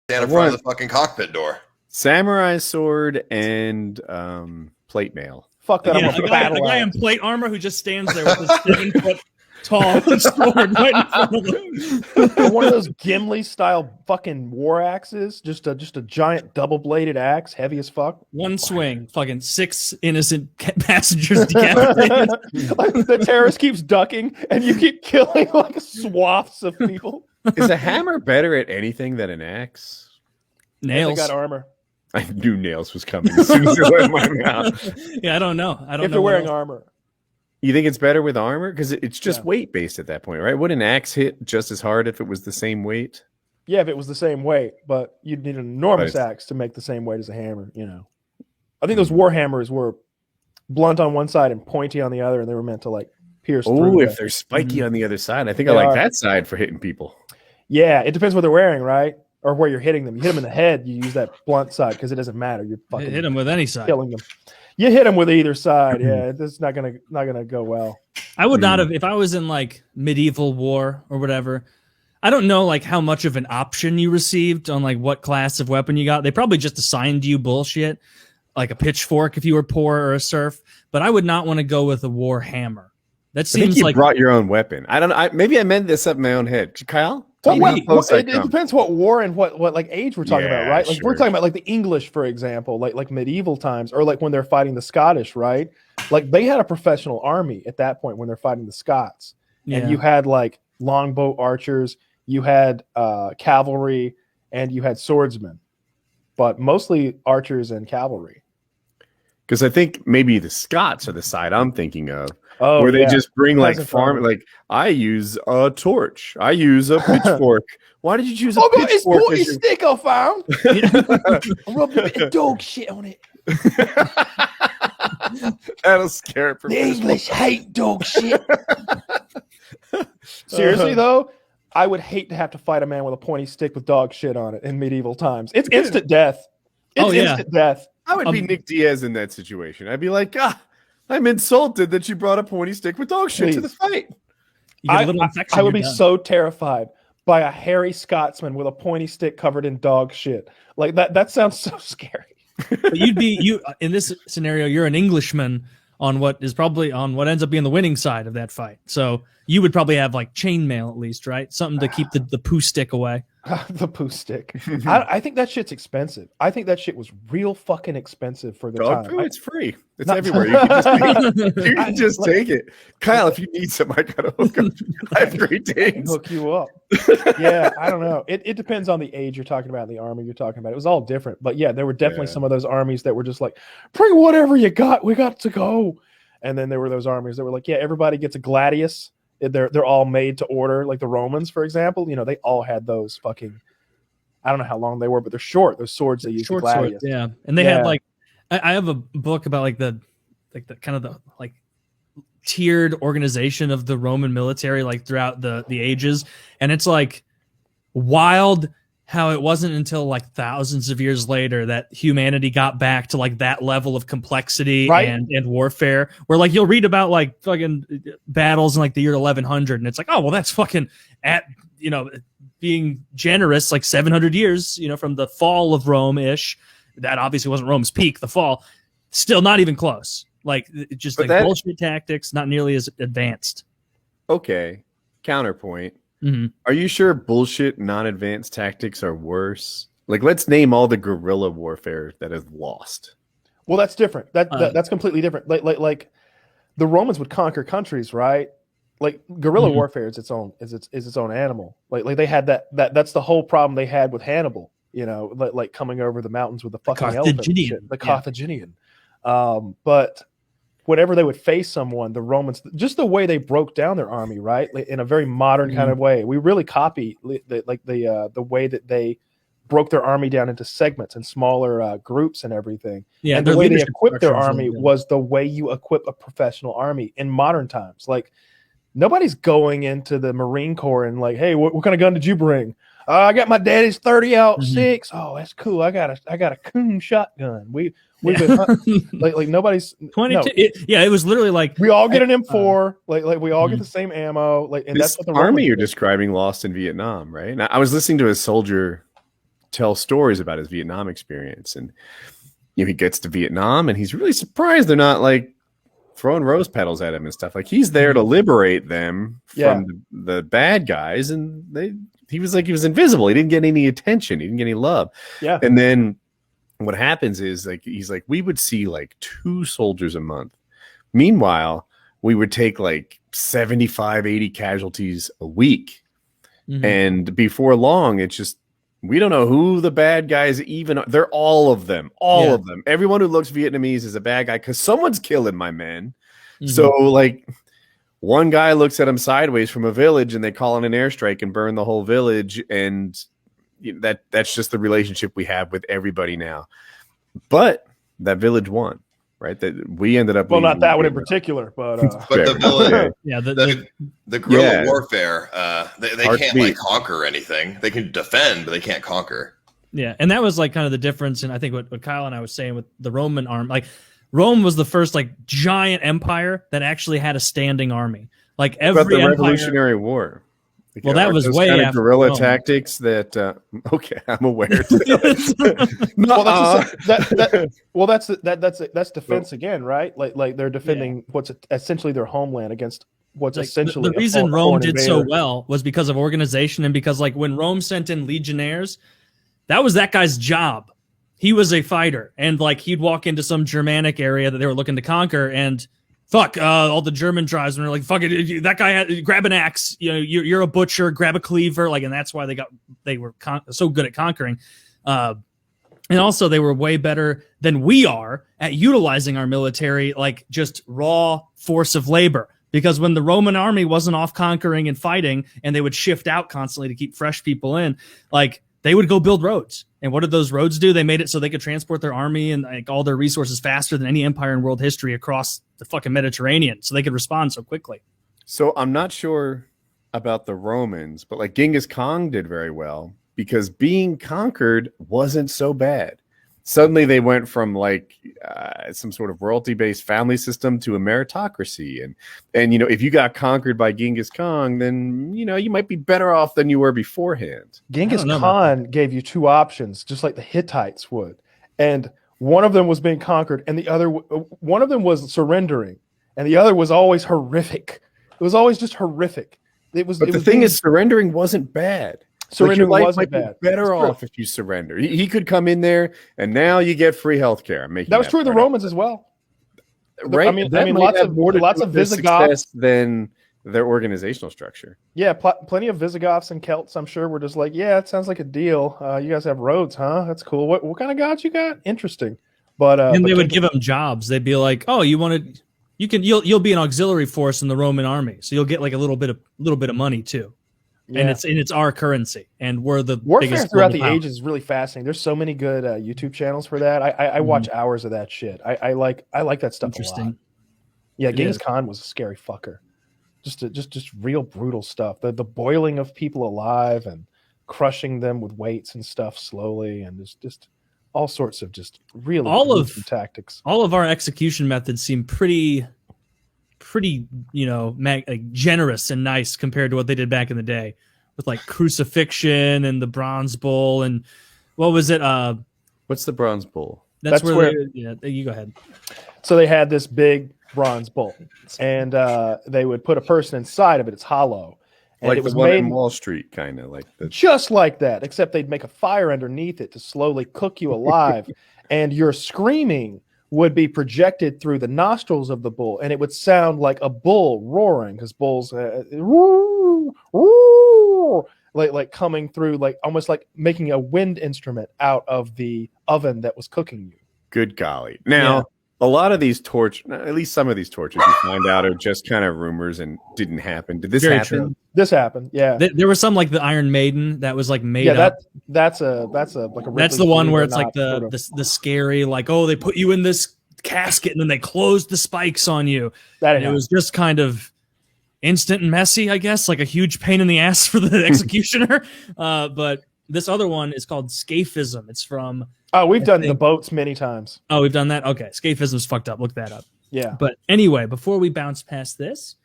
stand in front of the fucking cockpit door. Samurai sword and plate mail. Fuck that! Yeah, I'm a guy in plate armor who just stands there with his 7-foot tall sword right in front of him. One of those Gimli style fucking war axes, just a giant double bladed axe, heavy as fuck. One swing, fucking 6 innocent passengers decapitated. Like the terrorist keeps ducking, and you keep killing like swaths of people. Is a hammer better at anything than an axe? Nails. They got armor. I knew nails was coming as soon as it went in my mouth. Yeah, I don't know. If they're wearing armor. You think it's better with armor? Because it's just weight based at that point, right? Would an axe hit just as hard if it was the same weight? Yeah, if it was the same weight, but you'd need an enormous axe to make the same weight as a hammer, you know. I think those war hammers were blunt on one side and pointy on the other, and they were meant to like pierce through. Oh, if they're spiky on the other side. I think I like that side for hitting people. Yeah, it depends what they're wearing, right? Or where you're hitting them. You hit them in the head, you use that blunt side because it doesn't matter. You're fucking hit them with any side. Killing them. You hit them with either side. Yeah, it's not gonna go well. I would not have, if I was in like medieval war or whatever. I don't know like how much of an option you received on like what class of weapon you got. They probably just assigned you bullshit, like a pitchfork if you were poor or a serf. But I would not want to go with a war hammer. That seems I think you like brought your own weapon. I don't know. Maybe I meant this up in my own head. Kyle? It depends what war and what like age we're talking about, right? Like sure. we're talking about like the English, for example, like medieval times, or like when they're fighting the Scottish, right? Like they had a professional army at that point when they're fighting the Scots, and you had like longbow archers, you had cavalry, and you had swordsmen, but mostly archers and cavalry. Because I think maybe the Scots are the side I'm thinking of. Oh, where they just bring like farm, like I use a torch, I use a pitchfork. Why did you choose a pitchfork? It's pointy stick I found. I rubbed a bit of dog shit on it. That'll scare it. The English hate dog shit. Seriously though, I would hate to have to fight a man with a pointy stick with dog shit on it in medieval times. It's instant death. It's instant death. I would be Nick Diaz in that situation. I'd be like, I'm insulted that you brought a pointy stick with dog shit to the fight. I would be so terrified by a hairy Scotsman with a pointy stick covered in dog shit. Like that sounds so scary. But you in this scenario, you're an Englishman on what ends up being the winning side of that fight. So you would probably have like chainmail at least, right? Something to keep the poo stick away. The poo stick. I think that shit's expensive. I think that shit was real fucking expensive for the dog time. Poo, it's free. It's everywhere. You can just take it. Kyle, if you need some, I gotta hook up. I have great days. Hook you up. Yeah, I don't know. It depends on the age you're talking about, the army you're talking about. It was all different. But yeah, there were definitely some of those armies that were just like, bring whatever you got. We got to go. And then there were those armies that were like, yeah, everybody gets a gladius. They're all made to order, like the Romans, for example. You know, they all had those fucking. I don't know how long they were, but they're short. Those swords they use. Short swords, yeah. And they had like, I have a book about like the kind of the like tiered organization of the Roman military, like throughout the ages, and it's like wild how it wasn't until like thousands of years later that humanity got back to like that level of complexity and warfare, where like you'll read about like fucking battles in like the year 1100 and it's like, oh, well, that's fucking being generous, like 700 years, from the fall of Rome-ish. That obviously wasn't Rome's peak, the fall. Still not even close. Like just bullshit tactics, not nearly as advanced. Okay. Counterpoint. Mm-hmm. Are you sure bullshit non-advanced tactics are worse? Like, let's name all the guerrilla warfare that is lost. Well, that's different. That's completely different. Like the Romans would conquer countries, right? Like guerrilla warfare is its own animal. Like they had that's the whole problem they had with Hannibal. Like coming over the mountains with the fucking elephant, the Carthaginian. But whenever they would face someone, the Romans, just the way they broke down their army, right, like, in a very modern kind of way, we really copy the way that they broke their army down into segments and smaller groups and everything. Yeah, and the way they equipped their army was the way you equip a professional army in modern times. Like nobody's going into the Marine Corps and like, hey, what kind of gun did you bring? I got my daddy's 30-06. Oh, that's cool. I got a Coon shotgun. We've been like nobody's 22. No. It was literally like we all get an M4. Like we all get the same ammo. Like, and this that's what the army you're describing lost in Vietnam, right? Now, I was listening to a soldier tell stories about his Vietnam experience. And he gets to Vietnam and he's really surprised they're not like throwing rose petals at him and stuff. Like he's there to liberate them from the bad guys, and he was invisible. He didn't get any attention. He didn't get any love. Yeah. And then what happens is like he's like, we would see like 2 soldiers a month. Meanwhile, we would take like 75, 80 casualties a week. Mm-hmm. And before long, it's just, we don't know who the bad guys even are. They're all of them. All of them. Everyone who looks Vietnamese is a bad guy because someone's killing my men. Mm-hmm. So like one guy looks at him sideways from a village and they call in an airstrike and burn the whole village. And that's just the relationship we have with everybody now. But that village won. Right, that we ended up. Well, not that one in particular, but the village, the guerrilla warfare. They can't like conquer anything. They can defend, but they can't conquer. Yeah, and that was like kind of the difference. And I think what Kyle and I was saying with the Roman army, like Rome was the first like giant empire that actually had a standing army. Like every the Revolutionary War. Well, that was way kind after of guerrilla tactics that. Okay, I'm aware. That's defense again, right? Like they're defending what's essentially their homeland against what's like essentially the reason Rome did so well was because of organization, and because like when Rome sent in legionnaires, that was that guy's job. He was a fighter, and like he'd walk into some Germanic area that they were looking to conquer, and all the German tribes, and they're like, fuck it, that guy grab an axe, you're a butcher, grab a cleaver, like, and that's why they were so good at conquering. And also they were way better than we are at utilizing our military, like just raw force of labor. Because when the Roman army wasn't off conquering and fighting, and they would shift out constantly to keep fresh people in, like they would go build roads. And what did those roads do? They made it so they could transport their army and like all their resources faster than any empire in world history across the fucking Mediterranean, so they could respond so quickly. So I'm not sure about the Romans, but like Genghis Khan did very well because being conquered wasn't so bad. Suddenly they went from like some sort of royalty-based family system to a meritocracy. And if you got conquered by Genghis Khan, then, you might be better off than you were beforehand. Genghis Khan gave you 2 options, just like the Hittites would. And one of them was being conquered, and one of them was surrendering, and the other was always horrific. It was always just horrific. The thing is, surrendering wasn't bad. Surrender like wasn't bad. Better off if you surrender. He could come in there, and now you get free healthcare. That was true of the Romans as well, right? I mean, lots of Visigoths than their organizational structure. Yeah, plenty of Visigoths and Celts. I'm sure were just like, yeah, it sounds like a deal. You guys have roads, huh? That's cool. What kind of gods you got? Interesting. But they would give them jobs. They'd be like, oh, you'll be an auxiliary force in the Roman army, so you'll get like a little bit of money too. Yeah. And it's our currency, and we're the warfare biggest throughout the ages is really fascinating. There's so many good YouTube channels for that. I watch hours of that shit. I like that stuff a lot. Yeah, Genghis Khan was a scary fucker. Just real brutal stuff. The boiling of people alive and crushing them with weights and stuff slowly, and just all sorts of just really tactics. All of our execution methods seem pretty generous and nice compared to what they did back in the day with like crucifixion and the bronze bull. And what was it? What's the bronze bull? That's where you go ahead. So they had this big bronze bull, and they would put a person inside of it. It's hollow. And like it was the one made in Wall Street, kind of like just like that, except they'd make a fire underneath it to slowly cook you alive. And your screaming would be projected through the nostrils of the bull, and it would sound like a bull roaring, because bulls like coming through, like almost like making a wind instrument out of the oven that was cooking you. Good golly. Now, a lot of these at least some of these tortures you find out are just kind of rumors and didn't happen. Did this happen? True. This happened, yeah. There was some like the Iron Maiden that was like made up. That's the one where it's like the scary, like, oh, they put you in this casket and then they closed the spikes on you. It was just kind of instant and messy, I guess, like a huge pain in the ass for the executioner. But this other one is called scaphism. It's from we've done the boats many times. Oh, we've done that? Okay. Scaphism's fucked up. Look that up. Yeah. But anyway, before we bounce past this,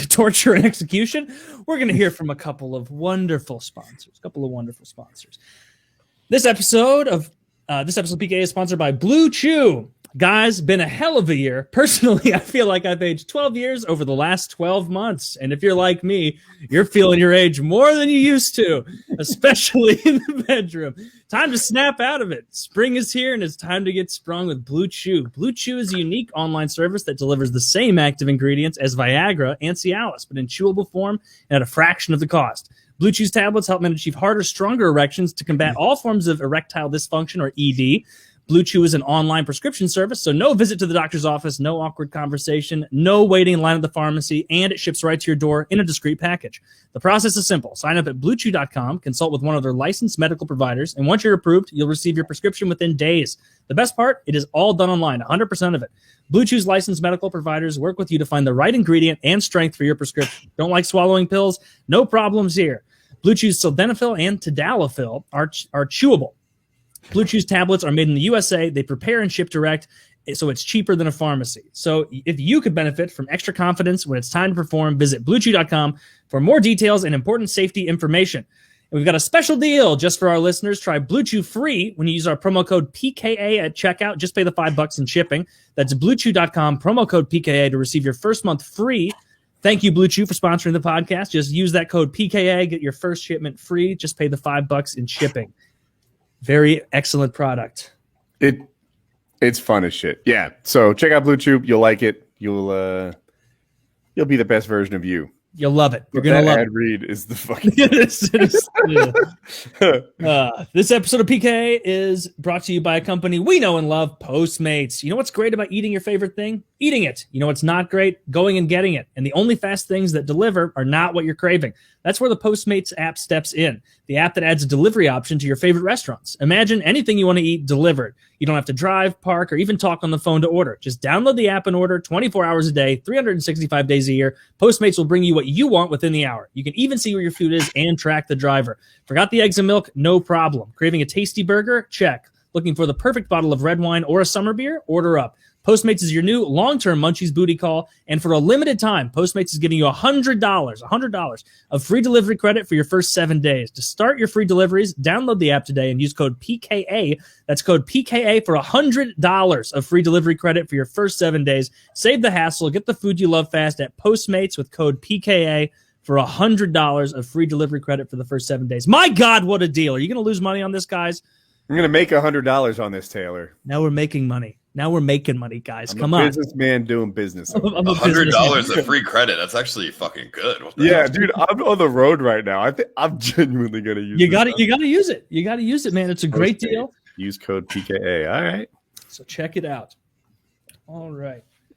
torture and execution, we're going to hear from a couple of wonderful sponsors. This episode of PKA is sponsored by Blue Chew. Guys, been a hell of a year. Personally, I feel like I've aged 12 years over the last 12 months. And if you're like me, you're feeling your age more than you used to, especially in the bedroom. Time to snap out of it. Spring is here, and it's time to get sprung with Blue Chew. Blue Chew is a unique online service that delivers the same active ingredients as Viagra and Cialis, but in chewable form and at a fraction of the cost. Blue Chew's tablets help men achieve harder, stronger erections to combat all forms of erectile dysfunction, or ED. Blue Chew is an online prescription service, so no visit to the doctor's office, no awkward conversation, no waiting in line at the pharmacy, and it ships right to your door in a discreet package. The process is simple. Sign up at BlueChew.com, consult with one of their licensed medical providers, and once you're approved, you'll receive your prescription within days. The best part, it is all done online, 100% of it. Blue Chew's licensed medical providers work with you to find the right ingredient and strength for your prescription. Don't like swallowing pills? No problems here. Blue Chew's sildenafil and tadalafil are chewable. Blue Chew's tablets are made in the USA. They prepare and ship direct, so it's cheaper than a pharmacy. So if you could benefit from extra confidence when it's time to perform, visit BlueChew.com for more details and important safety information. And we've got a special deal just for our listeners. Try Blue Chew free when you use our promo code PKA at checkout. Just pay the $5 in shipping. That's BlueChew.com, promo code PKA to receive your first month free. Thank you, Blue Chew, for sponsoring the podcast. Just use that code PKA, get your first shipment free. Just pay the $5 in shipping. Very excellent product. It's fun as shit. Yeah. So check out Blue Chew. You'll like it. You'll be the best version of you. You'll love it. You're gonna love it. Read is the fucking. This episode of PK is brought to you by a company we know and love, Postmates. You know what's great about eating your favorite thing? Eating it. You know what's not great? Going and getting it. And the only fast things that deliver are not what you're craving. That's where the Postmates app steps in. The app that adds a delivery option to your favorite restaurants. Imagine anything you want to eat delivered. You don't have to drive, park, or even talk on the phone to order. Just download the app and order 24 hours a day, 365 days a year. Postmates will bring you what you want within the hour. You can even see where your food is and track the driver. Forgot the eggs and milk? No problem. Craving a tasty burger? Check. Looking for the perfect bottle of red wine or a summer beer? Order up. Postmates is your new long-term Munchies booty call, and for a limited time, Postmates is giving you $100 of free delivery credit for your first 7 days. To start your free deliveries, download the app today and use code PKA. That's code PKA for $100 of free delivery credit for your first 7 days. Save the hassle. Get the food you love fast at Postmates with code PKA for $100 of free delivery credit for the first 7 days. My God, what a deal. Are you going to lose money on this, guys? I'm going to make $100 on this, Taylor. Now we're making money. Now we're making money, guys. I'm Come a on. Businessman doing business. $100 of free credit. That's actually fucking good. Yeah, dude, I'm on the road right now. I think I'm genuinely gonna use. You got it. You got to use it. You got to use it, man. It's a great deal. Use code PKA. All right. So check it out. All right.